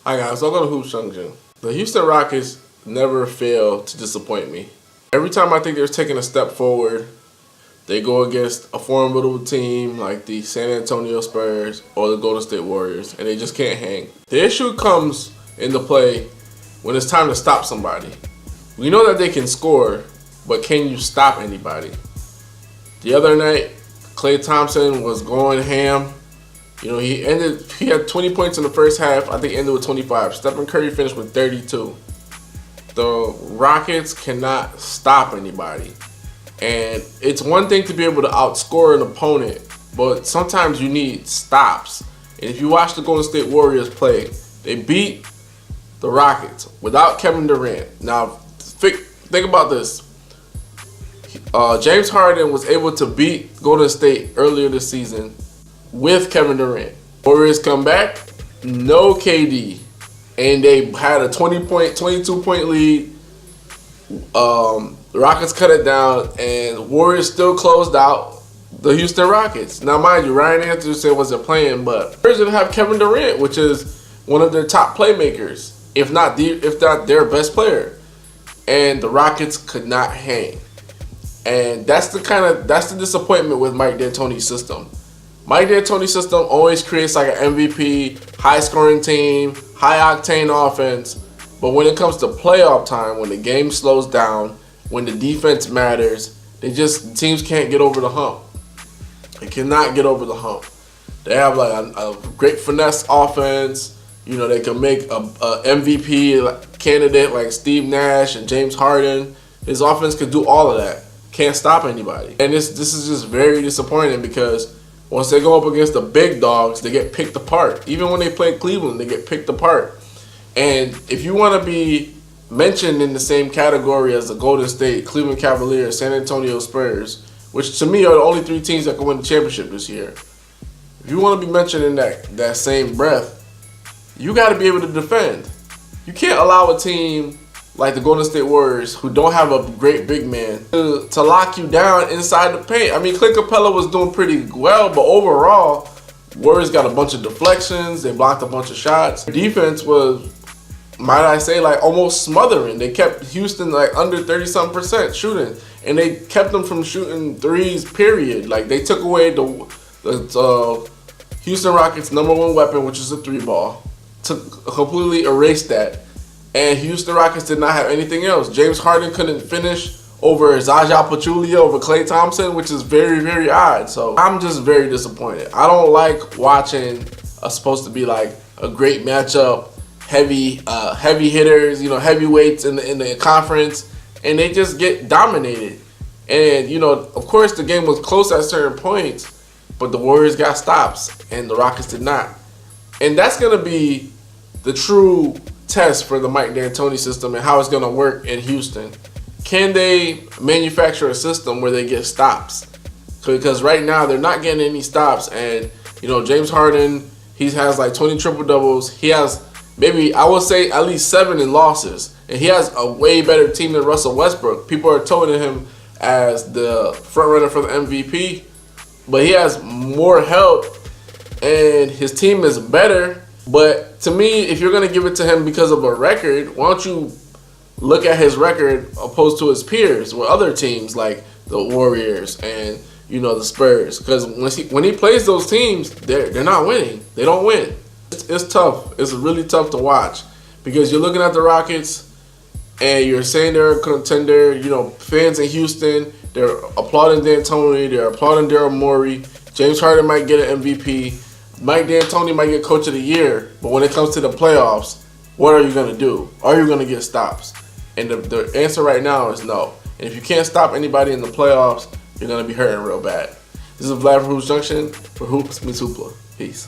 Hi guys, welcome to Hoops Junction. The Houston Rockets never fail to disappoint me. Every time I think they're taking a step forward, they go against a formidable team like the San Antonio Spurs or the Golden State Warriors, and they just can't hang. The issue comes into play when it's time to stop somebody. We know that they can score, but can you stop anybody? The other night, Klay Thompson was going ham. You know, he had 20 points in the first half. I think ended with 25. Stephen Curry finished with 32. The Rockets cannot stop anybody. And it's one thing to be able to outscore an opponent, but sometimes you need stops. And if you watch the Golden State Warriors play, they beat the Rockets without Kevin Durant. Now, think about this. James Harden was able to beat Golden State earlier this season with Kevin Durant. Warriors come back, no KD, and they had a 22-point lead. The Rockets cut it down, and Warriors still closed out the Houston Rockets. Now, mind you, Ryan Anderson wasn't playing, but Warriors didn't have Kevin Durant, which is one of their top playmakers, if not their best player. And the Rockets could not hang. And that's the disappointment with Mike D'Antoni's system. Mike D'Antoni's system always creates like an MVP, high-scoring team, high-octane offense. But when it comes to playoff time, when the game slows down, when the defense matters, teams can't get over the hump. They cannot get over the hump. They have like a great finesse offense. You know, they can make a MVP candidate like Steve Nash and James Harden. His offense could do all of that. Can't stop anybody. And this is just very disappointing because once they go up against the big dogs, they get picked apart. Even when they play Cleveland, they get picked apart. And if you want to be mentioned in the same category as the Golden State, Cleveland Cavaliers, San Antonio Spurs, which to me are the only three teams that can win the championship this year. If you want to be mentioned in that same breath, you got to be able to defend. You can't allow a team like the Golden State Warriors, who don't have a great big man, to lock you down inside the paint. I mean, Clint Capella was doing pretty well, but overall, Warriors got a bunch of deflections. They blocked a bunch of shots. Defense was, might I say, like almost smothering. They kept Houston like under 30-something% shooting, and they kept them from shooting threes, period. Like they took away the Houston Rockets' number one weapon, which is a three ball. Completely erased that. And Houston Rockets did not have anything else. James Harden couldn't finish over Zaza Pachulia, over Klay Thompson, which is very, very odd. So I'm just very disappointed. I don't like watching supposed to be like a great matchup, heavy hitters, you know, heavyweights in the conference, and they just get dominated. And, you know, of course the game was close at certain points, but the Warriors got stops and the Rockets did not. And that's going to be the true test for the Mike D'Antoni system and how it's going to work in Houston. Can they manufacture a system where they get stops? Because right now they're not getting any stops. And, you know, James Harden, he has like 20 triple-doubles. He has maybe, I would say, at least 7 in losses. And he has a way better team than Russell Westbrook. People are toting him as the front runner for the MVP. But he has more help and his team is better. But to me, if you're going to give it to him because of a record, why don't you look at his record opposed to his peers with other teams like the Warriors and, you know, the Spurs? Because when he plays those teams, they're not winning. They don't win. It's tough. It's really tough to watch because you're looking at the Rockets and you're saying they're a contender. You know, fans in Houston, they're applauding D'Antoni. They're applauding Daryl Morey. James Harden might get an MVP. Mike D'Antoni might get Coach of the Year, but when it comes to the playoffs, what are you going to do? Are you going to get stops? And the answer right now is no. And if you can't stop anybody in the playoffs, you're going to be hurting real bad. This is Vlad from Hoops Junction for Hoops Meets Hoopla. Peace.